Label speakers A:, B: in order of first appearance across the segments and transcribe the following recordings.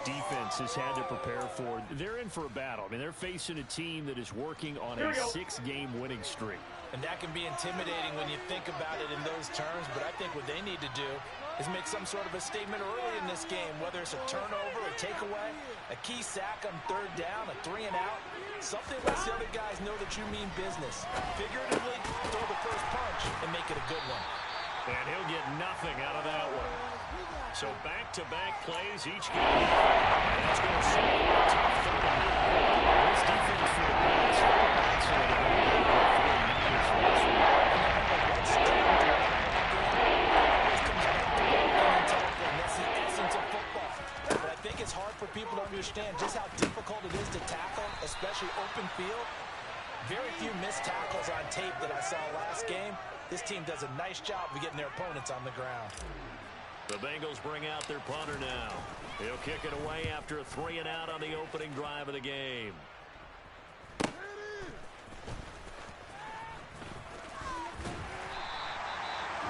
A: Defense has had to prepare for. They're in for a battle. I mean, they're facing a team that is working on a 6-game winning streak.
B: And that can be intimidating when you think about it in those terms, but I think what they need to do is make some sort of a statement early in this game, whether it's a turnover, a takeaway, a key sack on third down, a 3-and-out, something lets the other guys know that you mean business. Figuratively, throw the first punch and make it a good one.
A: And he'll get nothing out of that one. So back-to-back plays each game. And that's going to set a tough third and long. This defense for the Bills
B: That's the essence of football. But I think it's hard for people to understand just how difficult it is to tackle, especially open field. Very few missed tackles on tape that I saw last game. This team does a nice job of getting their opponents on the ground.
A: The Bengals bring out their punter now. He'll kick it away after a 3-and-out on the opening drive of the game.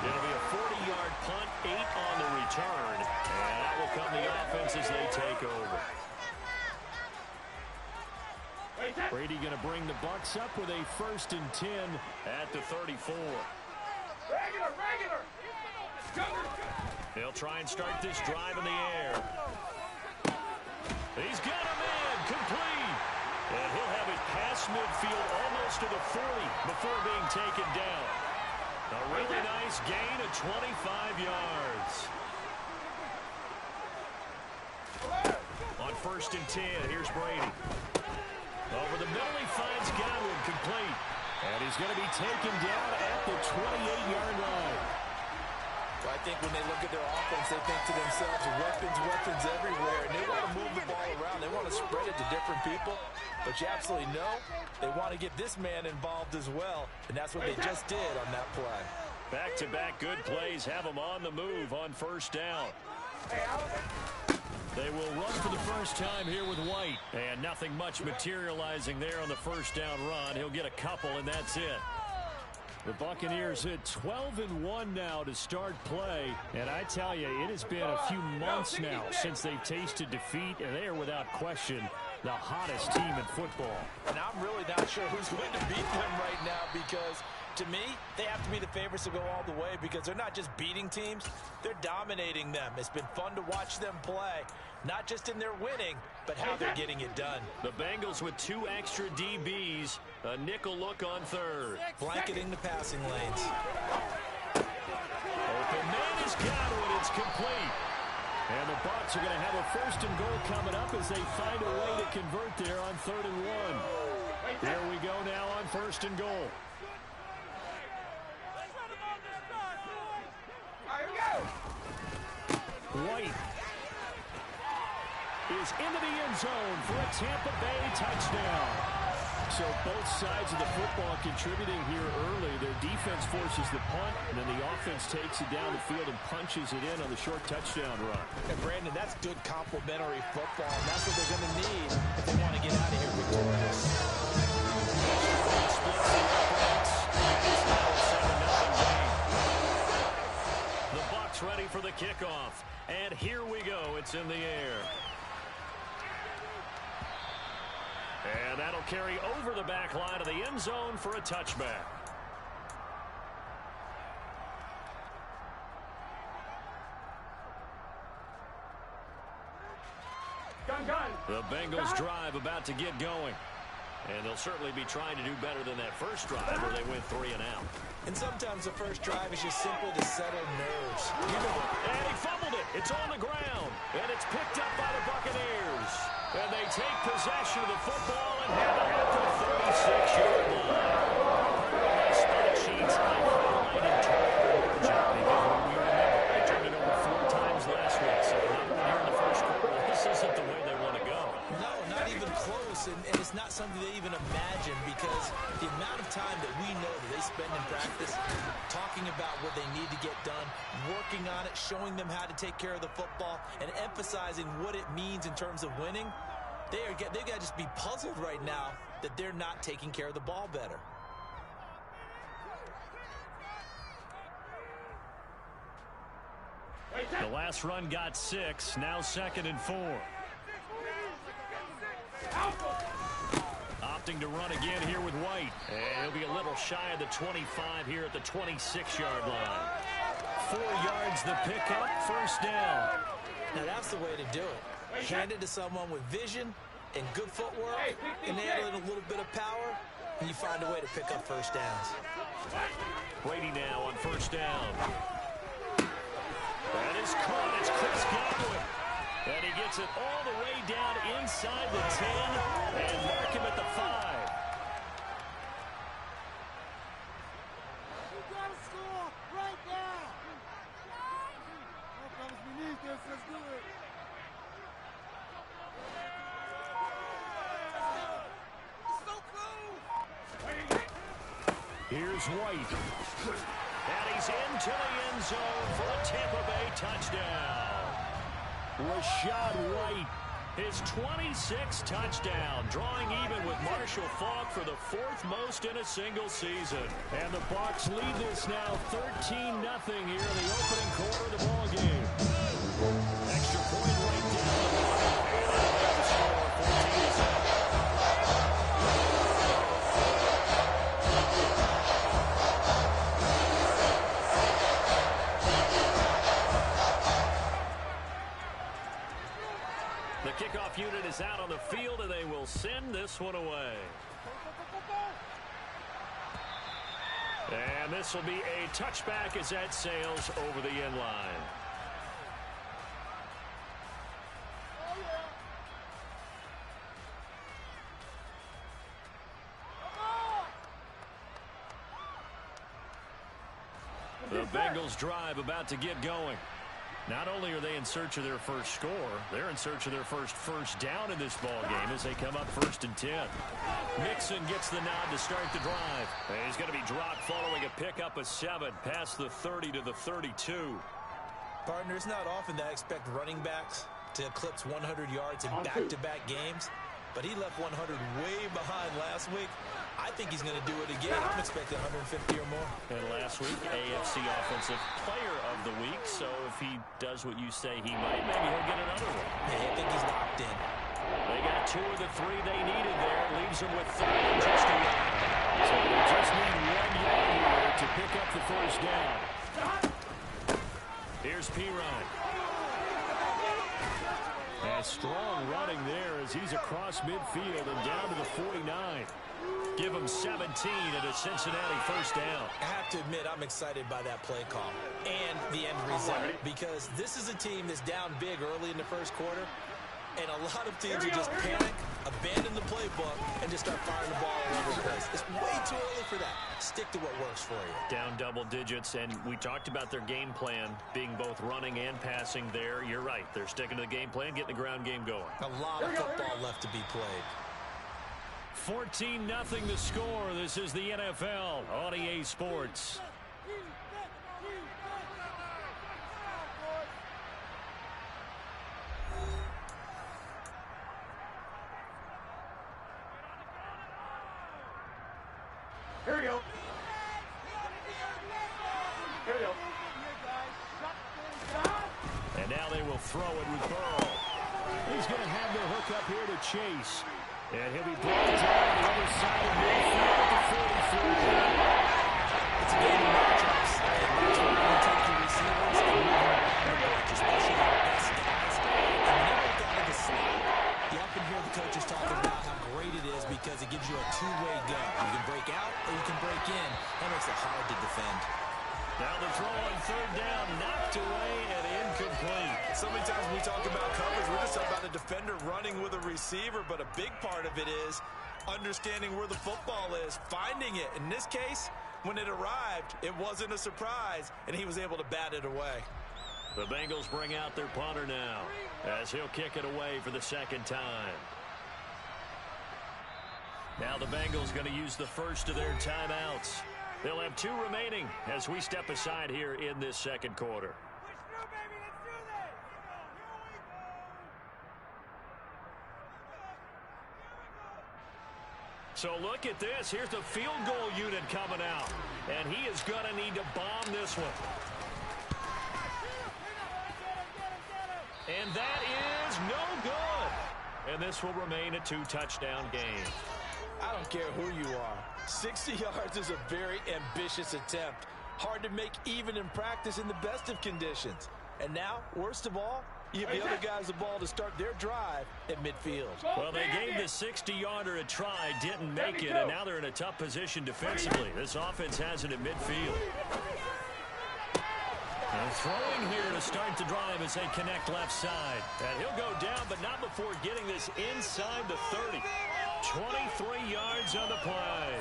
A: It'll be a 40-yard punt, 8 on the return. And that will come the offense as they take over. Brady going to bring the Bucs up with a 1st and 10 at the 34. Regular. He'll try and start this drive in the air. He's got him in, complete. And he'll have it past midfield almost to the 40 before being taken down. A really nice gain of 25 yards. On 1st and 10, here's Brady. Over the middle, he finds Godwin, complete. And he's going to be taken down at the 28-yard line.
B: Well, I think when they look at their offense, they think to themselves, weapons everywhere. And they want to move the ball around. They want to spread it to different people. But you absolutely know they want to get this man involved as well. And that's what they just did on that play.
A: Back-to-back good plays have them on the move on 1st down. They will run for the first time here with White. And nothing much materializing there on the 1st down run. He'll get a couple, and that's it. The Buccaneers hit 12-1 now to start play. And I tell you, it has been a few months now since they've tasted defeat, and they are without question the hottest team in football.
B: And I'm really not sure who's going to beat them right now because, to me, they have to be the favorites to go all the way because they're not just beating teams, they're dominating them. It's been fun to watch them play, not just in their winning, but how they're getting it done.
A: The Bengals with 2 extra DBs, a nickel look on 3rd.
B: Blanketing the passing lanes.
A: Open man is Godwin, it's complete. And the Bucs are going to have a 1st and goal coming up as they find a way to convert there on 3rd and 1. Here we go now on 1st and goal. White is into the end zone for a Tampa Bay touchdown. So both sides of the football contributing here early. Their defense forces the punt, and then the offense takes it down the field and punches it in on the short touchdown run.
B: And Brandon, that's good complementary football, and that's what they're going to need if they want to get out of here victorious.
A: The Bucs ready for the kickoff. And here we go. It's in the air. And that'll carry over the back line of the end zone for a touchback. The Bengals drive about to get going. And they'll certainly be trying to do better than that first drive where they went 3-and-out.
B: And sometimes the first drive is just simply to settle nerves.
A: And he fumbled it. It's on the ground. And it's picked up by the Buccaneers. And they take possession of the football and have it at the 36-yard line. Spot sheets highlighted turnover margin because when we remember, they turned it over 4 times last week. So another one here in the first quarter. This isn't the way they want to go.
B: No, not even close. And it's not something they even imagine because the amount of time that we know that they spend in practice talking about what they need to get done, working on it, showing them how to take care of the football, and emphasizing what it means in terms of winning, they got to just be puzzled right now that they're not taking care of the ball better.
A: The last run got 6, now 2nd and 4. adjusting to run again here with White. And he'll be a little shy of the 25 here at the 26-yard line. 4 yards the pickup, first down.
B: Now that's the way to do it. Hand it to someone with vision and good footwork, and add in a little bit of power, and you find a way to pick up first downs.
A: Brady now on first down. That is caught. It's Chris Godwin. And he gets it all the way down inside the 10 and mark him at the 5.
C: You got to score right now. Oh, fellas, we need this. Let's do it.
A: Here's White. And he's into the end zone for a Tampa Bay touchdown. Rashad White, his 26th touchdown, drawing even with Marshall Faulk for the 4th most in a single season. And the Bucs lead this now 13-0 here in the opening quarter of the ball game. Extra point right down the line. The score 14-7. The kickoff unit is out on the field, and they will send this one away. And this will be a touchback as that sails over the end line. The Bengals drive about to get going. Not only are they in search of their first score, they're in search of their first down in this ball game as they come up 1st and 10. Mixon gets the nod to start the drive. And he's going to be dropped following a pickup of 7 past the 30 to the 32.
B: Partner, it's not often that I expect running backs to eclipse 100 yards in back-to-back games, but he left 100 way behind last week. I think he's going to do it again. I'm expecting 150 or more.
A: And last week, AFC Offensive Player of the Week. So if he does what you say he might, maybe he'll get another one.
B: Yeah, I think he's locked in.
A: They got 2 of the 3 they needed there. Leaves them with 3 and just a yard. So they just need 1 yard here to pick up the first down. Here's Pirine. And strong running there as he's across midfield and down to the 49. Give him 17 at a Cincinnati first down.
B: I have to admit, I'm excited by that play call and the end result because this is a team that's down big early in the first quarter, and a lot of teams will just panic, abandon the playbook, and just start firing the ball all over the place. It's way too early for that. Stick to what works for you.
A: Down double digits, and we talked about their game plan being both running and passing there. You're right. They're sticking to the game plan, getting the ground game going.
B: A lot of football left to be played.
A: 14-0 the score. This is the NFL on EA Sports.
C: Here we go. Here we go.
A: And now they will throw it with Burrow. He's going to have the hook up here to Chase. And he'll be brought down on the other side of midfield at the 43.
B: It's a game of matchups. And that's where you take your receivers and move them around the bench, especially the best guys. And whenever it got in the slot, you often hear the coaches talking about how great it is because it gives you a two-way go. You can break out or you can break in. That makes it hard to defend.
A: Now the throw on 3rd down, knocked away and incomplete.
B: So many times when we talk about coverage, we're just talking about a defender running with a receiver, but a big part of it is understanding where the football is, finding it. In this case, when it arrived, it wasn't a surprise, and he was able to bat it away.
A: The Bengals bring out their punter now as he'll kick it away for the 2nd time. Now the Bengals going to use the first of their timeouts. They'll have 2 remaining as we step aside here in this 2nd quarter. So look at this. Here's the field goal unit coming out. And he is going to need to bomb this one. And that is no good. And this will remain a 2-touchdown game.
B: I don't care who you are. 60 yards is a very ambitious attempt. Hard to make even in practice in the best of conditions. And now, worst of all, you give the other guys the ball to start their drive at midfield.
A: Well, they gave the 60-yarder a try, didn't make it, and now they're in a tough position defensively. This offense has it at midfield. And throwing here to start the drive as they connect left side. And he'll go down, but not before getting this inside the 30. 23 yards on the play.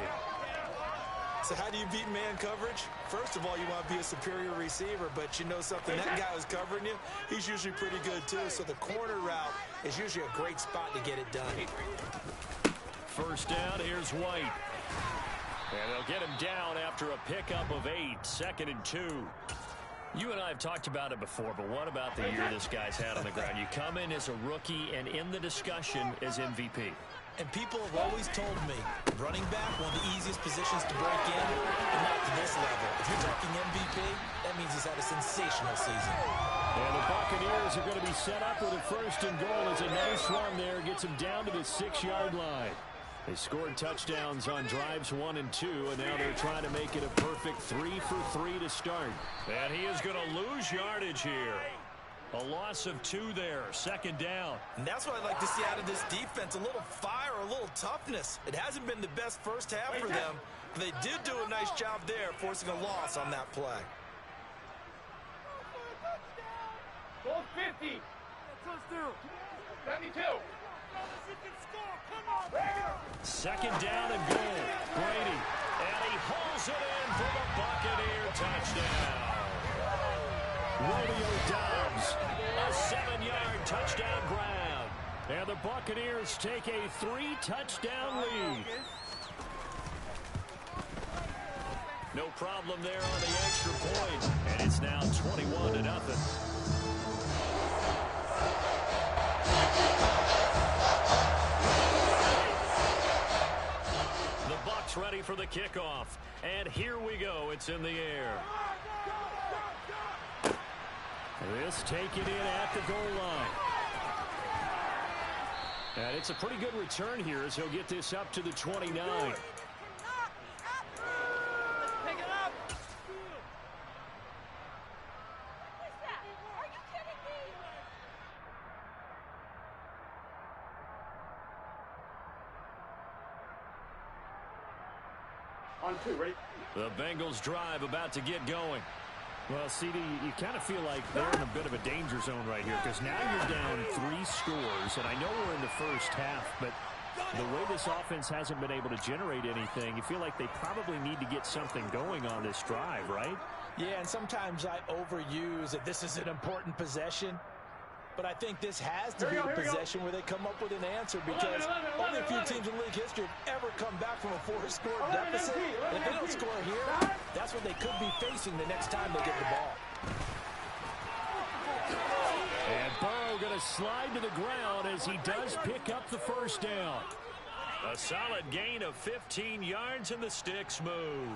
B: So how do you beat man coverage? First of all, you want to be a superior receiver, but you know something, that guy who's covering you, he's usually pretty good too. So the corner route is usually a great spot to get it done.
A: First down, here's White. And they'll get him down after a pickup of 8, 2nd and 2. You and I have talked about it before, but what about the year this guy's had on the ground? You come in as a rookie and in the discussion as MVP.
B: And people have always told me, running back, one of the easiest positions to break in, and not to this level. If you're talking MVP, that means he's had a sensational season.
A: And the Buccaneers are going to be set up with a 1st and goal. As a nice run there, gets him down to the 6-yard line. They scored touchdowns on drives 1 and 2, and now they're trying to make it a perfect 3 for 3 to start. And he is going to lose yardage here. A loss of 2 there, 2nd down.
B: And that's what I'd like to see out of this defense, a little fire, a little toughness. It hasn't been the best first half for them, but they did do a nice job there, forcing a loss on that play.
C: Goal 50. Touchdown. 72.
A: 2nd down and goal. Brady. And he hauls it in for the Buccaneer touchdown. Romeo Doubs. A 7-yard touchdown grab. And the Buccaneers take a 3-touchdown lead. No problem there on the extra point. And it's now 21-0. Ready for the kickoff. And here we go. It's in the air. This taken in at the goal line. And it's a pretty good return here as he'll get this up to the 29.
C: On 2, ready?
A: The Bengals drive about to get going. Well, CD, you kind of feel like they're in a bit of a danger zone right here because now you're down 3 scores, and I know we're in the first half, but the way this offense hasn't been able to generate anything, you feel like they probably need to get something going on this drive, right?
B: Yeah, and sometimes I overuse that this is an important possession. But I think this has to be a possession where they come up with an answer because only a few teams in league history have ever come back from a 4-score deficit. And if they don't score here, that's what they could be facing the next time they get the ball.
A: And Burrow going to slide to the ground as he does pick up the 1st down. A solid gain of 15 yards and the sticks move.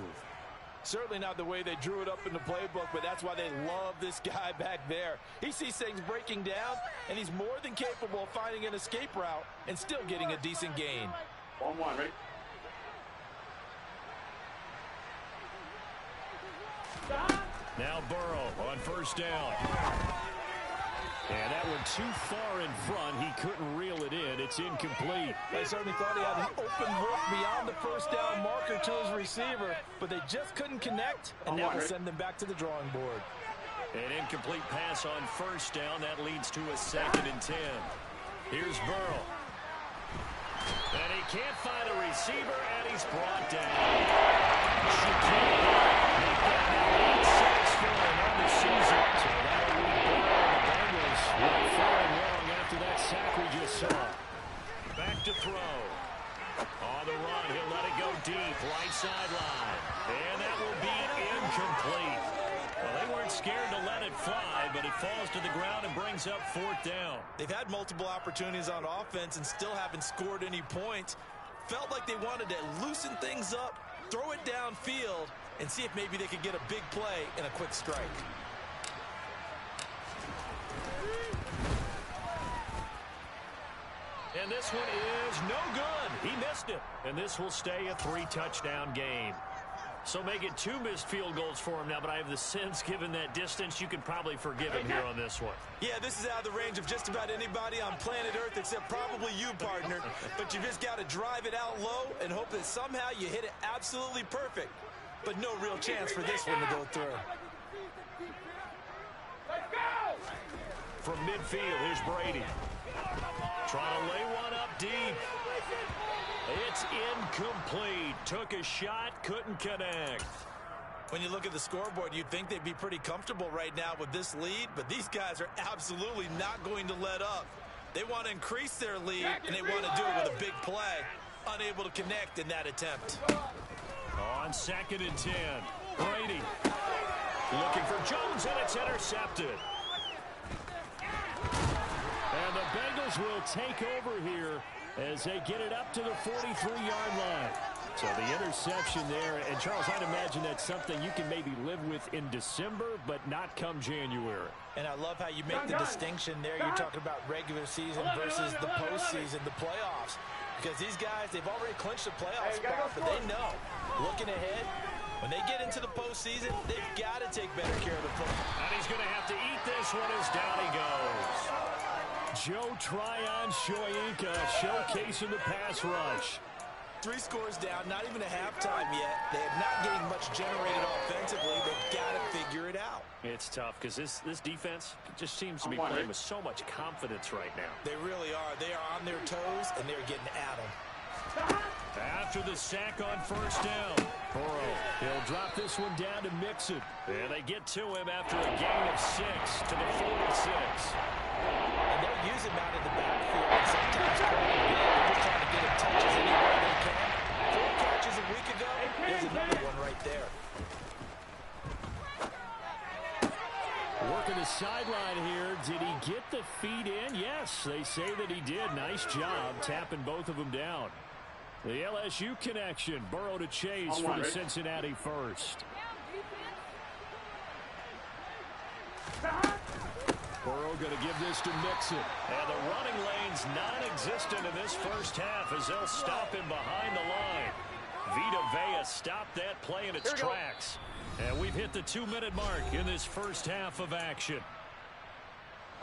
B: Certainly not the way they drew it up in the playbook, but that's why they love this guy back there. He sees things breaking down, and he's more than capable of finding an escape route and still getting a decent gain.
C: On 1, ready?
A: Now Burrow on 1st down. And that one too far in front. He couldn't reel it in. It's incomplete.
B: They certainly thought he had an open look beyond the 1st down marker to his receiver, but they just couldn't connect, and that will send them back to the drawing board.
A: An incomplete pass on 1st down. That leads to a 2nd and 10. Here's Burrow. And he can't find a receiver, and he's brought down. Shaquille make that now 8 sacks for him on the season. So that'll lead Burrow and the Bengals with 4 long after that sack we just saw. Back to throw. On the run, he'll let it go deep, right sideline. And that will be incomplete. Well, they weren't scared to let it fly, but it falls to the ground and brings up 4th down.
B: They've had multiple opportunities on offense and still haven't scored any points. Felt like they wanted to loosen things up, throw it downfield, and see if maybe they could get a big play and a quick strike.
A: And this one is no good. He missed it. And this will stay a 3-touchdown game. So make it 2 missed field goals for him now, but I have the sense, given that distance, you could probably forgive him here on this one.
B: Yeah, this is out of the range of just about anybody on planet Earth except probably you, partner. But you just got to drive it out low and hope that somehow you hit it absolutely perfect. But no real chance for this one to go through.
A: From midfield, here's Brady. Trying to lay one up deep. It's incomplete. Took a shot, couldn't connect.
B: When you look at the scoreboard, you'd think they'd be pretty comfortable right now with this lead, but these guys are absolutely not going to let up. They want to increase their lead, and they want to do it with a big play. Unable to connect in that attempt.
A: On 2nd and 10, Brady looking for Jones, and it's intercepted. And the Bengals will take over here as they get it up to the 43-yard line. So the interception there, and Charles, I'd imagine that's something you can maybe live with in December, but not come January.
B: And I love how you make the distinction there. You're talking about regular season versus the postseason, the playoffs. Because these guys, they've already clinched the playoff spot, but they know, looking ahead, when they get into the postseason, they've got to take better care of the football.
A: And he's going to have to eat this one as down he goes. Joe Tryon-Shoyinka showcasing the pass rush.
B: 3 scores down, not even a halftime yet. They are not getting much generated offensively. They've got to figure it out.
A: It's tough because this defense just seems to be playing with so much confidence right now.
B: They really are. They are on their toes, and they're getting at them.
A: After the sack on 1st down, Burrow, he'll drop this one down to Mixon. And they get to him after a gain of 6 to the 46.
B: And they'll use him out in the backfield and sometimes call him in. They're just trying to get him touches anywhere they can. 4 catches a week ago. There's another one right there.
A: Working the sideline here. Did he get the feet in? Yes, they say that he did. Nice job tapping both of them down. The LSU connection. Burrow to Chase for the Cincinnati first. Burrow going to give this to Mixon. And the running lane's non-existent in this first half as they'll stop him behind the line. Vita Vea stopped that play in its tracks. And we've hit the 2-minute mark in this first half of action.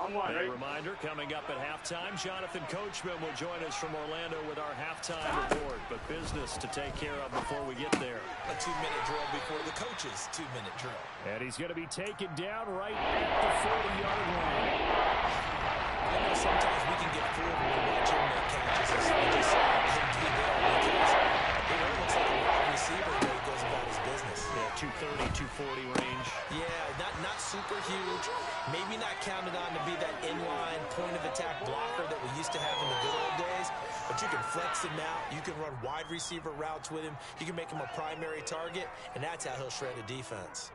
A: A reminder, coming up at halftime, Jonathan Coachman will join us from Orlando with our halftime report. But business to take care of before we get there.
B: A 2-minute drill before the coach's 2-minute drill.
A: And he's going to be taken down right at the 40-yard line.
B: I know sometimes we can get fooled when we watch him make catches. We just him do that because it looks like a wide receiver when he goes about his business.
A: Yeah, 230, 240 range.
B: Yeah, not super huge. Maybe not counted on to be that inline point-of-attack blocker that we used to have in the good old days. But you can flex him out. You can run wide receiver routes with him. You can make him a primary target, and that's how he'll shred a defense.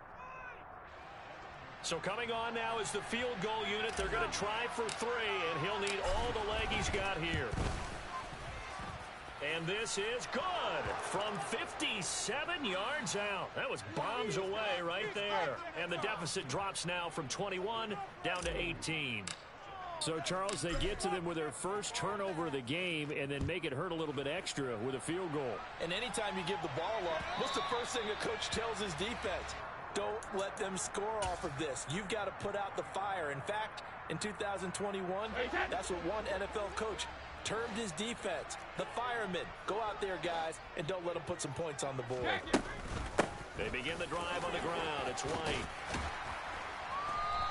A: So coming on now is the field goal unit. They're going to try for 3, and he'll need all the leg he's got here. And this is good from 57 yards out. That was bombs away right there. And the deficit drops now from 21 down to 18. So, Charles, they get to them with their first turnover of the game and then make it hurt a little bit extra with a field goal.
B: And anytime you give the ball up, what's the first thing a coach tells his defense? Don't let them score off of this. You've got to put out the fire. In fact, in 2021, that's what one NFL coach termed his defense, the firemen. Go out there, guys, and don't let them put some points on the board.
A: They begin the drive on the ground. It's White.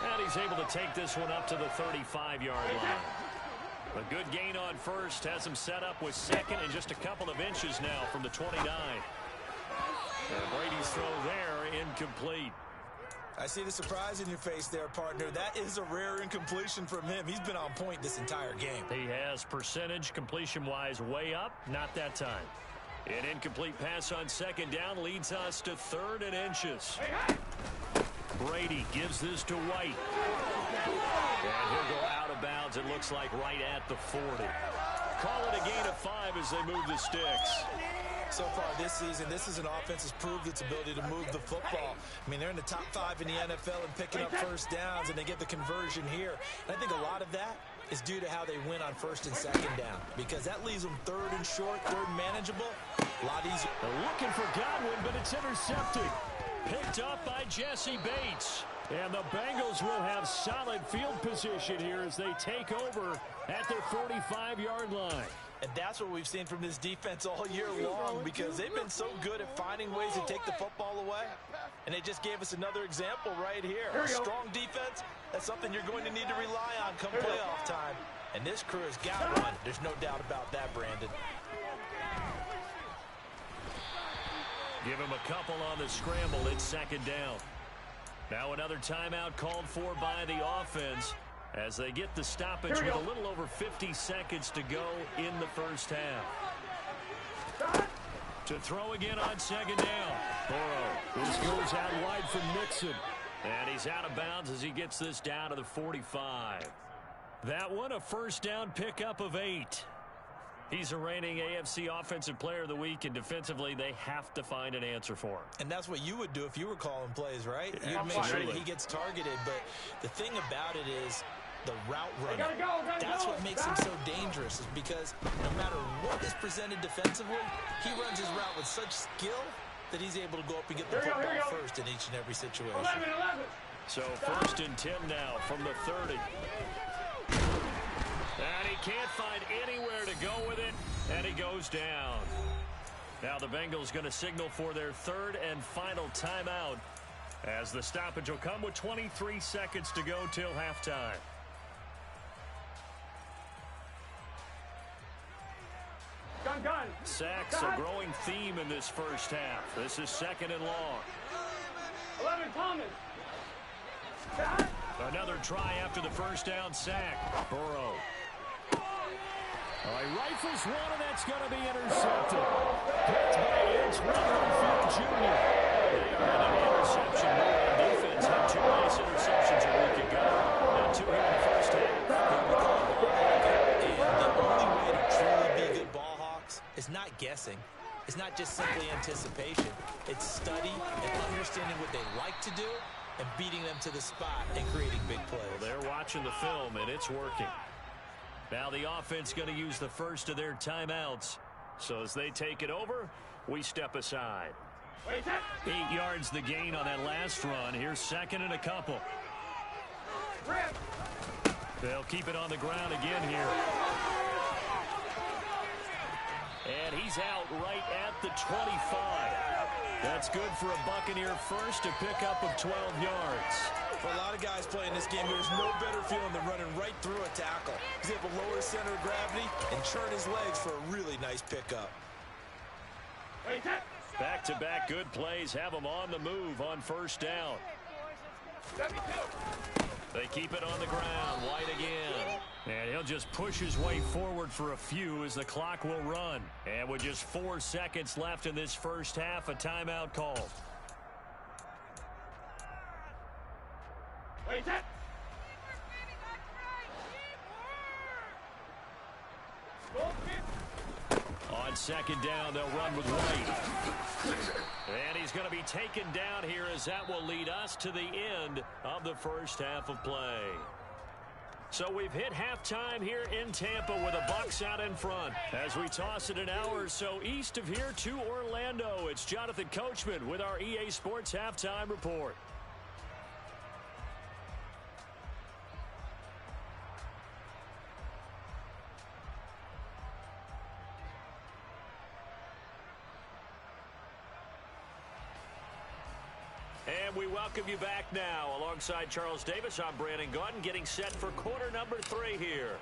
A: And he's able to take this one up to the 35-yard line. A good gain on first has him set up with 2nd and just a couple of inches now from the 29. And Brady's throw there, incomplete.
B: I see the surprise in your face there, partner. That is a rare incompletion from him. He's been on point this entire game.
A: He has percentage completion-wise way up. Not that time. An incomplete pass on 2nd down leads us to 3rd and inches. Brady gives this to White. And he'll go out of bounds, it looks like, right at the 40. Call it a gain of 5 as they move the sticks.
B: So far this season, this is an offense that's proved its ability to move the football. I mean, they're in the top 5 in the NFL and picking up first downs, and they get the conversion here. And I think a lot of that is due to how they win on first and second down, because that leaves them third and short, third and manageable. A lot easier.
A: They're looking for Godwin, but it's intercepted. Picked up by Jesse Bates. And the Bengals will have solid field position here as they take over at their 45-yard line.
B: And that's what we've seen from this defense all year long, because they've been so good at finding ways to take the football away. And they just gave us another example right here. A strong defense, that's something you're going to need to rely on come playoff time. And this crew has got one. There's no doubt about that, Brandon.
A: Give him a couple on the scramble. It's second down. Now another timeout called for by the offense as they get the stoppage with a little over 50 seconds to go in the first half. To throw again on second down. Burrow. This goes out wide from Nixon. And he's out of bounds as he gets this down to the 45. That one a first down pickup of 8. He's a reigning AFC Offensive Player of the Week, and defensively they have to find an answer for him.
B: And that's what you would do if you were calling plays, right? You'd make sure that he gets targeted. But the thing about it is the route running. That's what makes him so dangerous, is because no matter what is presented defensively, he runs his route with such skill that he's able to go up and get the football first in each and every situation.
C: 11.
A: So first and 10 now from the 30. And he can't find anywhere to go with it, and he goes down. Now the Bengals going to signal for their third and final timeout as the stoppage will come with 23 seconds to go till halftime.
C: Gun.
A: Sacks a growing theme in this first half. This is second and long.
C: 11, Thomas.
A: Another try after the first down sack. Burrow. He rifles one, and that's going to be intercepted. Picked by Edge Winfield Jr. They are an interception. The defense had 2 nice interceptions a week ago. Now 2 here in the first half.
B: And the only way to truly be good ball hawks is not guessing. It's not just simply anticipation. It's study and understanding what they like to do and beating them to the spot and creating big plays.
A: Well, they're watching the film, and it's working. Now the offense going to use the first of their timeouts. So as they take it over, we step aside. 8 yards the gain on that last run. Here's second and a couple. They'll keep it on the ground again here. And he's out right at the 25. That's good for a Buccaneer first, to pick up of 12 yards.
B: For a lot of guys playing this game, there's no better feeling than running right through a tackle. He's able to lower his center of gravity and churn his legs for a really nice pickup.
A: Back-to-back good plays have them on the move on first down. They keep it on the ground. White again. And he'll just push his way forward for a few as the clock will run. And with just 4 seconds left in this first half, a timeout called. On second down, they'll run with White. And he's going to be taken down here as that will lead us to the end of the first half of play. So we've hit halftime here in Tampa with the Bucs out in front. As we toss it an hour or so east of here to Orlando, it's Jonathan Coachman with our EA Sports Halftime Report. And we welcome you back now. Alongside Charles Davis, I'm Brandon Gaudin, getting set for quarter number 3 here.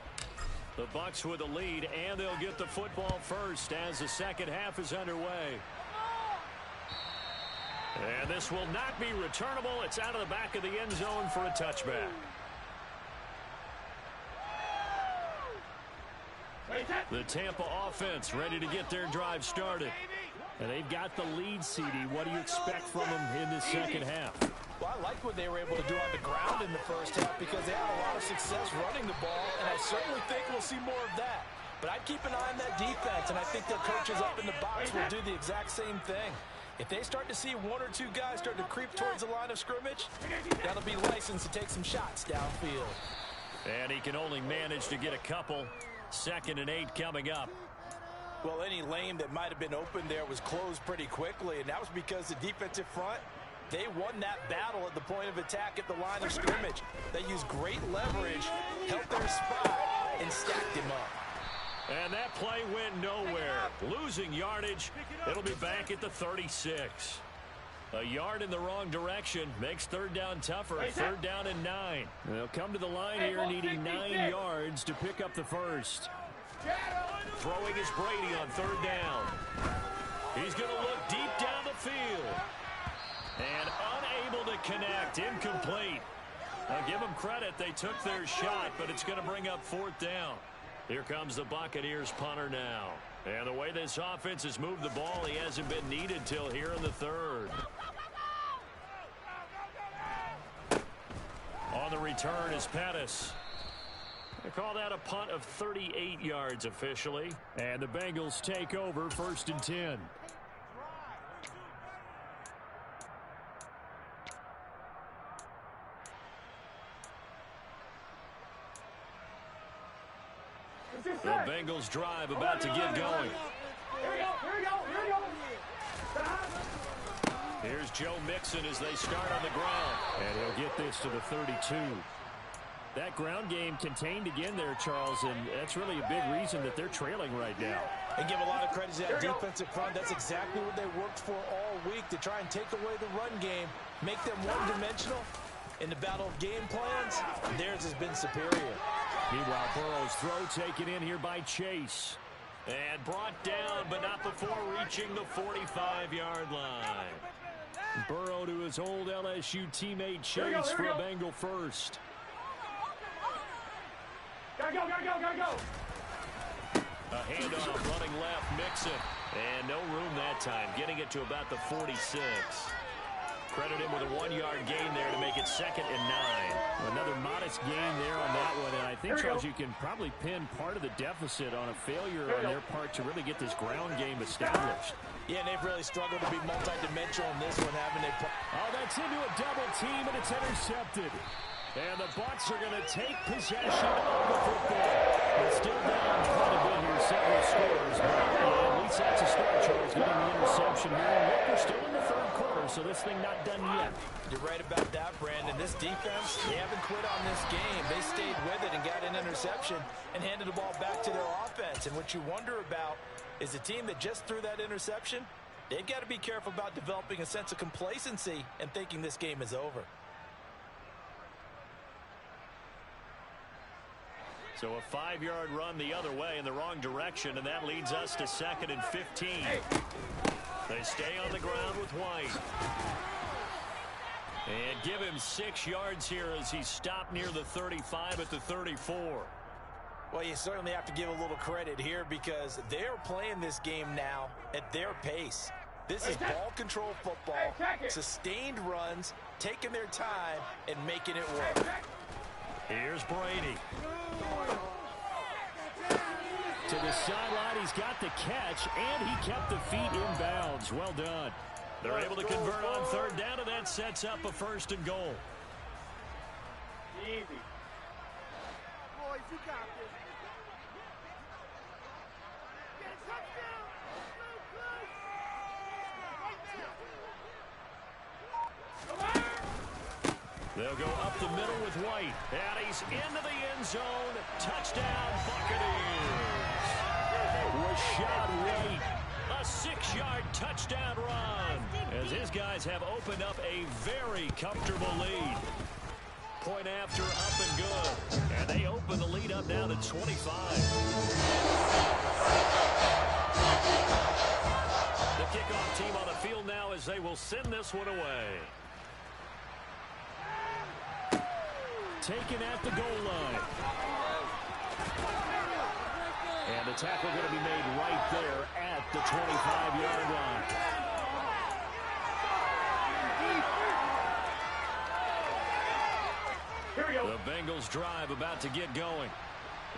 A: The Bucs with the lead, and they'll get the football first as the second half is underway. And this will not be returnable. It's out of the back of the end zone for a touchback. The Tampa offense ready to get their drive started. And they've got the lead, CD. What do you expect from them in this second half?
B: Well, I like what they were able to do on the ground in the first half because they had a lot of success running the ball, and I certainly think we'll see more of that. But I'd keep an eye on that defense, and I think their coaches up in the box will do the exact same thing. If they start to see 1 or 2 guys start to creep towards the line of scrimmage, that'll be licensed to take some shots downfield.
A: And he can only manage to get a couple. 2nd and 8 coming up.
B: Well, any lane that might have been open there was closed pretty quickly, and that was because the defensive front, they won that battle at the point of attack at the line of scrimmage. They used great leverage, held their spot, and stacked him up.
A: And that play went nowhere. Losing yardage. It'll be back at the 36. A yard in the wrong direction makes 3rd down tougher. 3rd down and 9. They'll come to the line here needing 9 yards to pick up the first. Throwing is Brady on 3rd down. He's going to look deep down the field. And unable to connect. Incomplete. I'll give them credit. They took their shot, but it's going to bring up 4th down. Here comes the Buccaneers punter now. And the way this offense has moved the ball, he hasn't been needed till here in the 3rd. On the return is Pettis. They call that a punt of 38 yards officially. And the Bengals take over 1st and 10. The Bengals drive about to get going. Here's Joe Mixon as they start on the ground. And he'll get this to the 32. That ground game contained again there, Charles, and that's really a big reason that they're trailing right now.
B: And give a lot of credit to that defensive front. That's exactly what they worked for all week, to try and take away the run game, make them one-dimensional. In the battle of game plans, theirs has been superior.
A: Meanwhile, Burrow's throw taken in here by Chase. And brought down, but not before reaching the 45-yard line. Burrow to his old LSU teammate Chase for a Bengal first.
C: Gotta go.
A: A handoff running left, Mixon. And no room that time, getting it to about the 46. Credit him with a 1-yard gain there to make it 2nd and 9. Another modest gain there on that one. And I think, Charles, you can probably pin part of the deficit on a failure on their part to really get this ground game established.
B: Yeah, and they've really struggled to be multidimensional in this one, haven't they?
A: Oh, that's into a double team, and it's intercepted. And the Bucs are going to take possession of the football. They're still down quite a bit here, several scores. But at least that's a start, Charles, getting the interception here. And look, we're still in the 3rd quarter, so this thing not done yet.
B: You're right about that, Brandon. This defense, they haven't quit on this game. They stayed with it and got an interception and handed the ball back to their offense. And what you wonder about is the team that just threw that interception, they've got to be careful about developing a sense of complacency and thinking this game is over.
A: So a 5-yard run the other way in the wrong direction, and that leads us to 2nd and 15. They stay on the ground with White. And give him 6 yards here as he stopped near the 35 at the 34.
B: Well, you certainly have to give a little credit here because they're playing this game now at their pace. This is ball control football, sustained runs, taking their time, and making it work.
A: Here's Brady. To the sideline, he's got the catch, and he kept the feet in bounds. Well done. They're able to convert on 3rd down, and that sets up a 1st and goal.
C: Easy.
D: Boys, you got this. Get a touchdown.
A: They'll go up the middle with White. And he's into the end zone. Touchdown, Buccaneers. Rashad White. A 6-yard touchdown run. As his guys have opened up a very comfortable lead. Point after, up and good. And they open the lead up now to 25. The kickoff team on the field now as they will send this one away. Taken at the goal line. And the tackle going to be made right there at the 25-yard line.
C: Here we go.
A: The Bengals drive about to get going.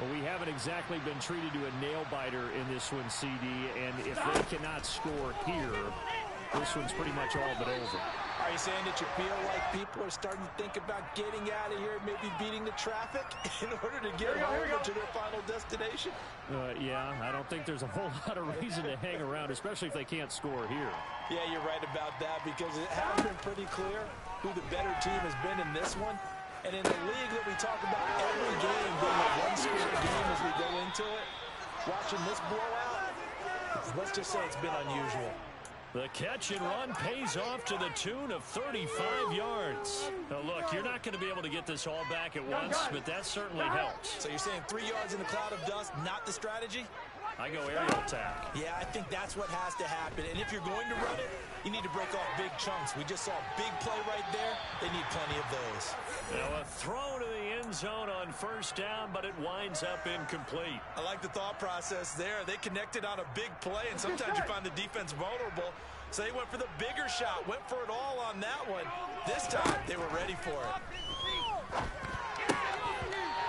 A: Well, we haven't exactly been treated to a nail-biter in this one, CD, and if they cannot score here, this one's pretty much all but over.
B: Are you saying that you feel like people are starting to think about getting out of here, maybe beating the traffic in order to get over to their final destination?
A: Yeah, I don't think there's a whole lot of reason to hang around, especially if they can't score here.
B: Yeah, you're right about that because it has been pretty clear who the better team has been in this one. And in the league that we talk about every game being a one-score game as we go into it, watching this blowout, let's just say it's been unusual.
A: The catch and run pays off to the tune of 35 yards. Now, look, you're not going to be able to get this all back at once, but that certainly helps.
B: So you're saying 3 yards in a cloud of dust, not the strategy?
A: I go aerial attack.
B: Yeah, I think that's what has to happen. And if you're going to run it, you need to break off big chunks. We just saw a big play right there. They need plenty of those.
A: Now a throw to the end zone on first down, but it winds up incomplete.
B: I like the thought process there. They connected on a big play, and sometimes you find the defense vulnerable. So they went for the bigger shot, went for it all on that one. This time, they were ready for it.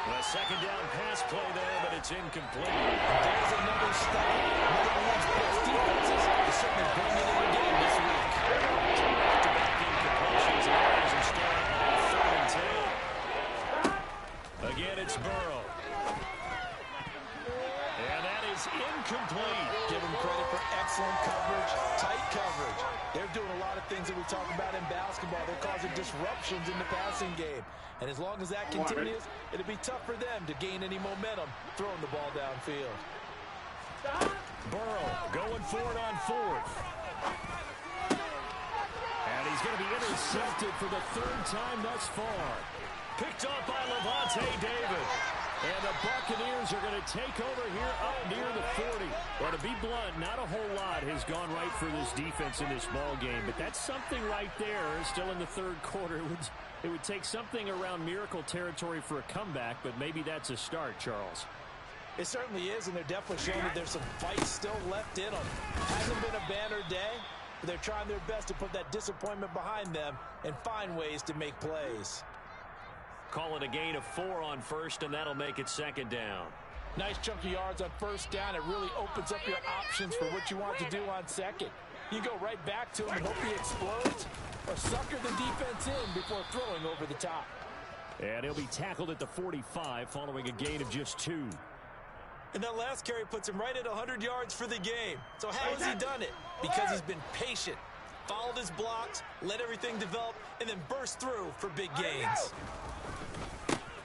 A: A second down pass play there, but it's incomplete.
B: There's another stop. One of the league's best defenses is certainly bringing it in the game this week.
A: Back-to-back incompletions, and the Bears are still on 3rd and 10. Again, it's Burrow. And that is incomplete.
B: Give them credit for excellent coverage, tight coverage. They're doing a lot of things that we talk about in basketball. They're causing disruptions in the passing game. And as long as that continues, it'll be tough for them to gain any momentum throwing the ball downfield.
A: Burrow going for it on 4th. And he's going to be intercepted for the 3rd time thus far. Picked off by Levante David. And the Buccaneers are going to take over here up near the 40. Well, to be blunt, not a whole lot has gone right for this defense in this ball game. But that's something right there. Still in the 3rd quarter. It would take something around miracle territory for a comeback, but maybe that's a start, Charles.
B: It certainly is, and they're definitely showing that there's some fight still left in them. Hasn't been a banner day, but they're trying their best to put that disappointment behind them and find ways to make plays.
A: Call it a gain of 4 on 1st, and that'll make it 2nd down.
B: Nice chunk of yards on 1st down. It really opens up your options for what you want to do on 2nd. You go right back to him and hope he explodes, or sucker the defense in before throwing over the top.
A: And he'll be tackled at the 45 following a gain of just 2.
B: And that last carry puts him right at 100 yards for the game. So how has he done it? Because he's been patient, followed his blocks, let everything develop, and then burst through for big gains.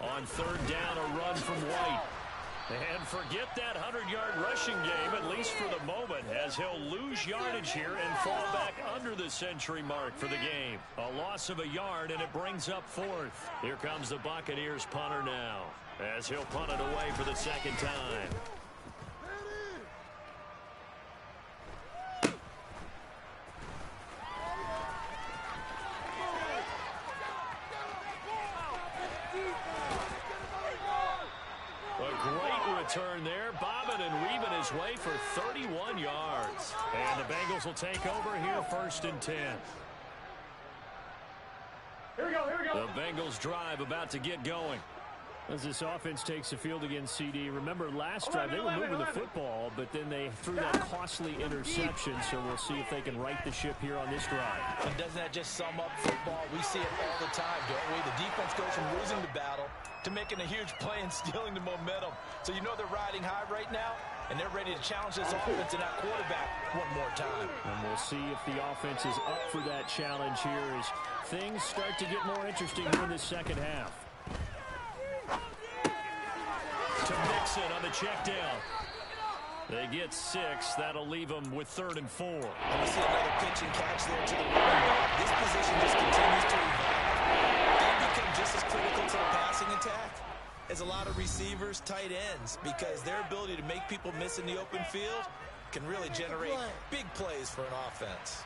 A: On 3rd down, a run from White. And forget that 100-yard rushing game, at least for the moment, as he'll lose yardage here and fall back under the century mark for the game. A loss of a yard, and it brings up 4th. Here comes the Buccaneers punter now, as he'll punt it away for the 2nd time. Turn there, bobbing and weaving his way for 31 yards. And the Bengals will take over here 1st and 10.
C: Here we go, here we go.
A: The Bengals drive about to get going. As this offense takes the field against CD. Remember last drive they were moving the football, but then they threw that costly interception, so we'll see if they can right the ship here on this drive.
B: And doesn't that just sum up football? We see it all the time, don't we? The defense goes from losing the battle to making a huge play and stealing the momentum. So you know they're riding high right now, and they're ready to challenge this offense and that quarterback one more time.
A: And we'll see if the offense is up for that challenge here as things start to get more interesting here in the 2nd half. To Mixon on the check down. They get 6. That'll leave them with 3rd and 4.
B: And we see another pitch and catch there to the running back. This position just continues to evolve. They become just as critical to the passing attack as a lot of receivers, tight ends, because their ability to make people miss in the open field can really generate big plays for an offense.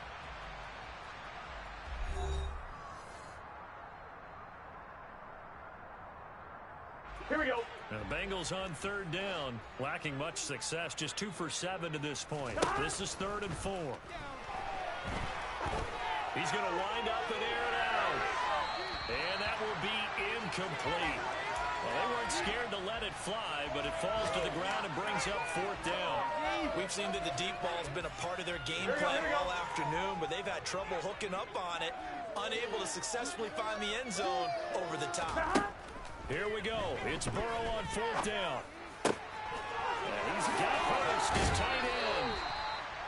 C: Here we go.
A: Now the Bengals on 3rd down, lacking much success, just 2 for 7 to this point. This is 3rd and 4. He's going to wind up and air it out. And that will be incomplete. Well, they weren't scared to let it fly, but it falls to the ground and brings up 4th down.
B: We We've seen that the deep ball has been a part of their game plan all afternoon, but they've had trouble hooking up on it, unable to successfully find the end zone over the top.
A: Here we go. It's Burrow on 4th down. And he's got first, his tight end.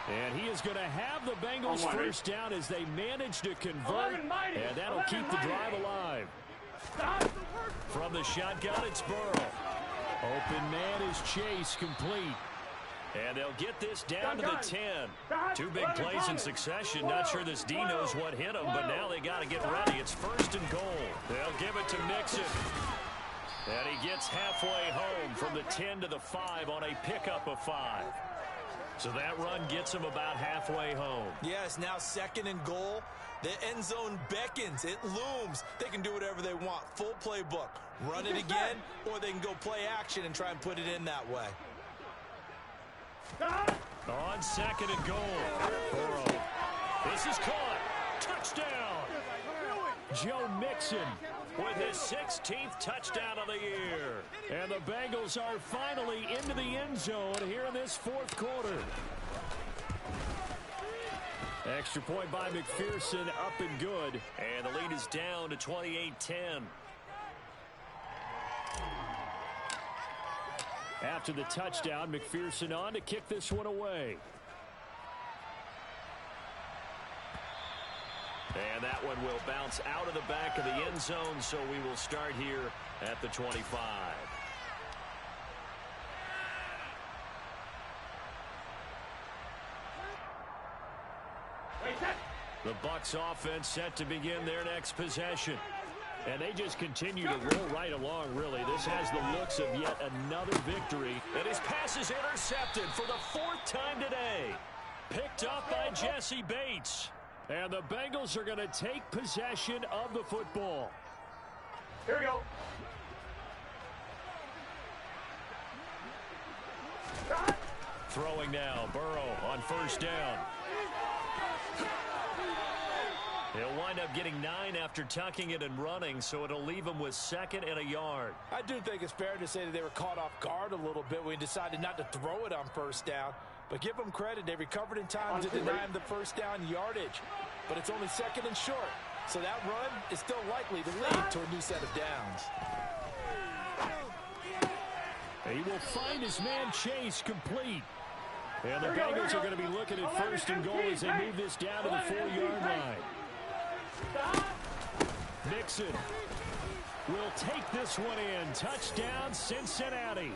A: And he is going to have the Bengals first down as they manage to convert, and that'll keep the drive alive. From the shotgun, it's Burrow. Open man is Chase, complete. And they'll get this down to the 10. 2 big plays in succession. Not sure this D knows what hit him, but now they got to get ready. It's 1st and goal. They'll give it to Mixon. And he gets halfway home from the 10 to the 5 on a pickup of 5. So that run gets him about halfway home.
B: Yes, now 2nd and goal. The end zone beckons. It looms. They can do whatever they want. Full playbook. Run it again, or they can go play action and try and put it in that way.
A: On 2nd and goal. Burrow. This is caught. Touchdown. Joe Mixon with his 16th touchdown of the year. And the Bengals are finally into the end zone here in this 4th quarter. Extra point by McPherson, up and good. And the lead is down to 28-10. After the touchdown, McPherson on to kick this one away. And that one will bounce out of the back of the end zone, so we will start here at the 25. The Bucs offense set to begin their next possession. And they just continue to roll right along, really. This has the looks of yet another victory. And his pass is intercepted for the 4th time today. Picked up by Jesse Bates. And the Bengals are going to take possession of the football.
C: Here we go.
A: Throwing now, Burrow on 1st down. He'll wind up getting 9 after tucking it and running, so it'll leave him with 2nd and a yard.
B: I do think it's fair to say that they were caught off guard a little bit when he decided not to throw it on 1st down. But give them credit, they recovered in time to deny him the 1st down yardage. But it's only 2nd and short, so that run is still likely to lead to a new set of downs.
A: He will find his man Chase, complete. And the Bengals are going to be looking at 1st and goal as they move this down to the 4-yard line. Mixon will take this one in. Touchdown, Cincinnati.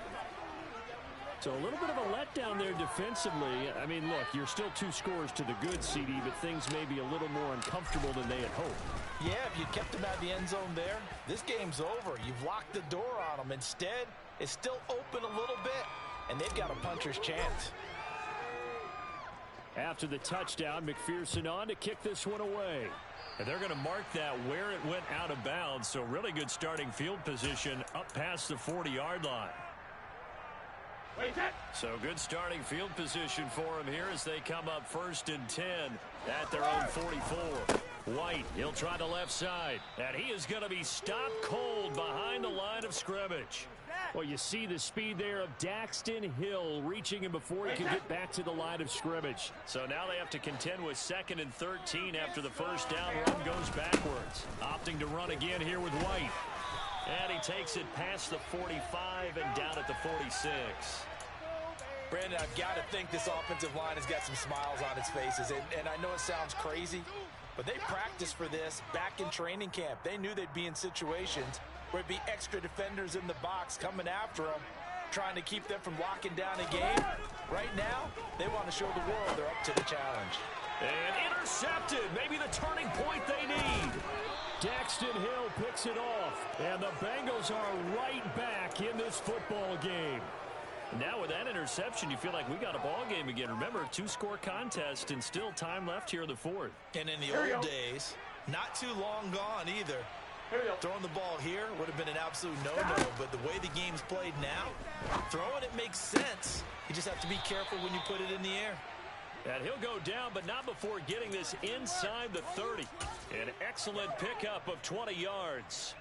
A: So a little bit of a letdown there defensively. I mean, look, you're still 2 scores to the good, CD, but things may be a little more uncomfortable than they had hoped.
B: Yeah, if you kept them out of the end zone there, this game's over. You've locked the door on them. Instead, it's still open a little bit, and they've got a puncher's chance.
A: After the touchdown, McPherson on to kick this one away. And they're going to mark that where it went out of bounds. So really good starting field position up past the 40-yard line. So good starting field position for them here as they come up 1st and 10 at their own 44. White, he'll try the left side. And he is going to be stopped cold behind the line of scrimmage. Well, you see the speed there of Daxton Hill reaching him before he can get back to the line of scrimmage. So now they have to contend with 2nd and 13 after the 1st down run goes backwards. Opting to run again here with White. And he takes it past the 45 and down at the 46.
B: Brandon, I've got to think this offensive line has got some smiles on its faces. And I know it sounds crazy, but they practiced for this back in training camp. They knew they'd be in situations where it'd be extra defenders in the box coming after them, trying to keep them from locking down a game. Right now, they want to show the world they're up to the challenge.
A: And intercepted. Maybe the turning point they need. Daxton Hill picks it off. And the Bengals are right back in this football game. Now with that interception, you feel like we got a ball game again. Remember, 2-score contest and still time left here in the 4th.
B: And in the old days, not too long gone either. Throwing the ball here would have been an absolute no-no, but the way the game's played now, throwing it makes sense. You just have to be careful when you put it in the air.
A: And he'll go down, but not before getting this inside the 30. An excellent pickup of 20 yards.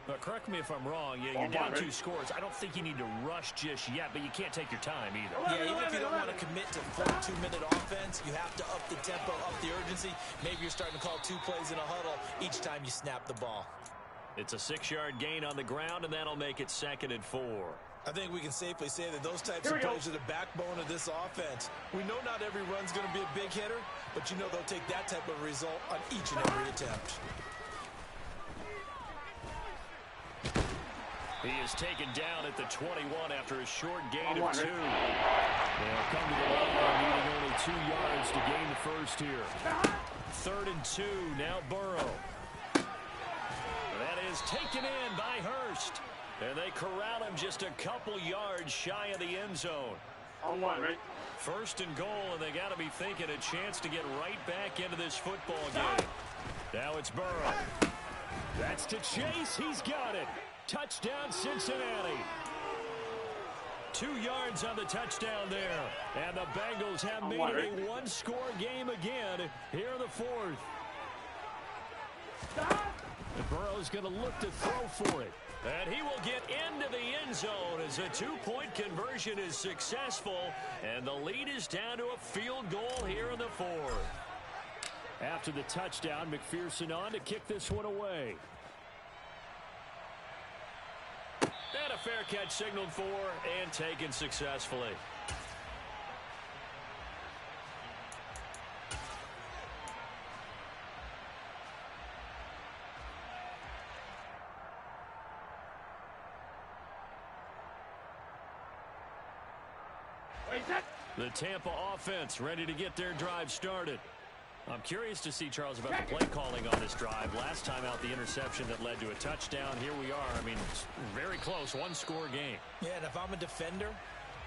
A: But correct me if I'm wrong. Yeah, you're down 2 scores. I don't think you need to rush just yet, but you can't take your time either.
B: Yeah, even if you don't want to commit commit to full 2-minute offense, you have to up the tempo, up the urgency. Maybe you're starting to call 2 plays in a huddle each time you snap the ball.
A: It's a 6-yard gain on the ground, and that'll make it 2nd and 4.
B: I think we can safely say that those types of plays are the backbone of this offense. We know not every run's going to be a big hitter, but you know they'll take that type of result on each and every attempt.
A: He is taken down at the 21 after a short gain of 2. They'll come to the line needing only 2 yards to gain the first here. 3rd and 2, now Burrow. That is taken in by Hurst. And they corral him just a couple yards shy of the end zone.
C: On 1, right?
A: 1st and goal, and they got to be thinking a chance to get right back into this football game. Now it's Burrow. That's to Chase. He's got it. Touchdown, Cincinnati. 2 yards on the touchdown there. And the Bengals have made it a one-score game again here in the 4th. And Burrow's going to look to throw for it. And he will get into the end zone as a 2-point conversion is successful. And the lead is down to a field goal here in the 4th. After the touchdown, McPherson on to kick this one away. And a fair catch signaled for and taken successfully. The Tampa offense ready to get their drive started. I'm curious to see, Charles, about the play calling on this drive. Last time out, the interception that led to a touchdown. Here we are. I mean, it's very close, one-score game.
B: Yeah, and if I'm a defender,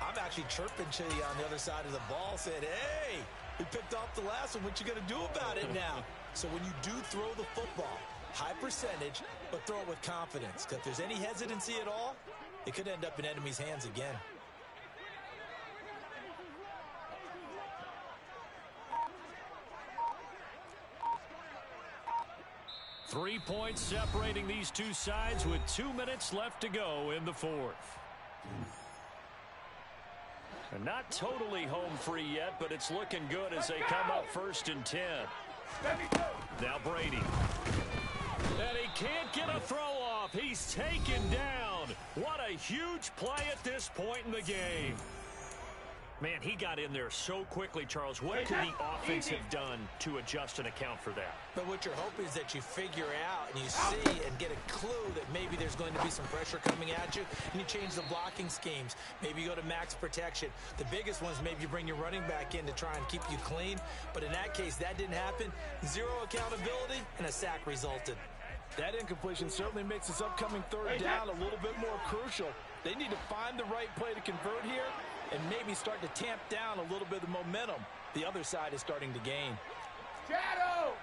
B: I'm actually chirping to you on the other side of the ball, saying, hey, we picked off the last one. What you going to do about it now? So when you do throw the football, high percentage, but throw it with confidence. Because if there's any hesitancy at all, it could end up in enemy's hands again.
A: Three points separating these two sides with 2 minutes left to go in the 4th. And not totally home free yet, but it's looking good as they come up 1st and 10. Now Brady. And he can't get a throw off. He's taken down. What a huge play at this point in the game. Man, he got in there so quickly, Charles. What could the offense have done to adjust and account for that?
B: But what you're hoping is that you figure out and you see and get a clue that maybe there's going to be some pressure coming at you, and you change the blocking schemes. Maybe you go to max protection. The biggest one is maybe you bring your running back in to try and keep you clean. But in that case, that didn't happen. Zero accountability, and a sack resulted.
E: That incompletion certainly makes this upcoming 3rd down a little bit more crucial. They need to find the right play to convert here and maybe start to tamp down a little bit of the momentum the other side is starting to gain.
D: Shadow!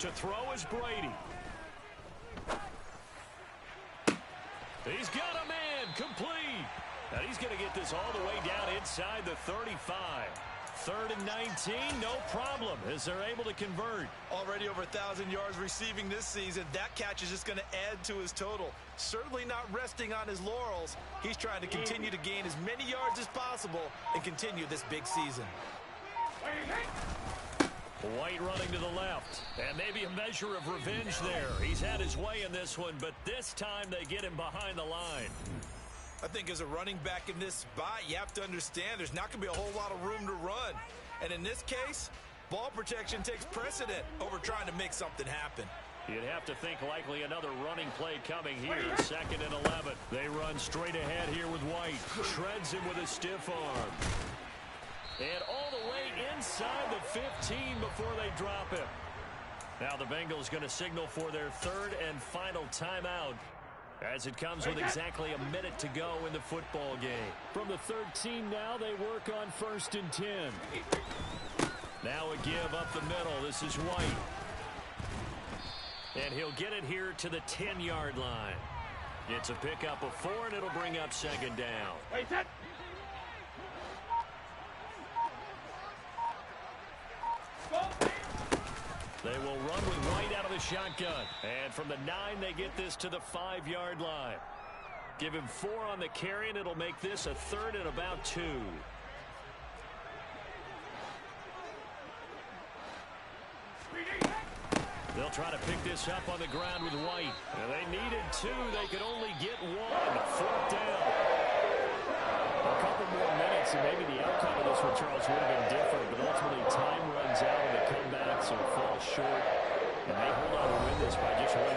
A: To throw is Brady. He's got a man complete. And he's going to get this all the way down inside the 35. 3rd and 19, no problem, as they're able to convert.
B: Already over 1,000 yards receiving this season. That catch is just going to add to his total. Certainly not resting on his laurels. He's trying to continue to gain as many yards as possible and continue this big season.
A: White running to the left, and maybe a measure of revenge there. He's had his way in this one, but this time they get him behind the line.
B: I think as a running back in this spot, you have to understand there's not going to be a whole lot of room to run. And in this case, ball protection takes precedent over trying to make something happen.
A: You'd have to think likely another running play coming here. 2nd and 11. They run straight ahead here with White. Shreds him with a stiff arm. And all the way inside the 15 before they drop him. Now the Bengals going to signal for their 3rd and final timeout, as it comes with exactly a minute to go in the football game. From the 13 now, they work on 1st and 10. Now a give up the middle. This is White. And he'll get it here to the 10-yard line. It's a pickup of 4, and it'll bring up 2nd down. They will run with White out of the shotgun. And from the 9, they get this to the 5-yard line. Give him 4 on the carry, and it'll make this a 3rd and about 2. They'll try to pick this up on the ground with White. And they needed 2. They could only get 1. 4th down. A couple more minutes, and maybe the outcome of this one, Charles, would have been different. But ultimately, time runs out, and the comebacks will fall short. And they hold on to win this by just 1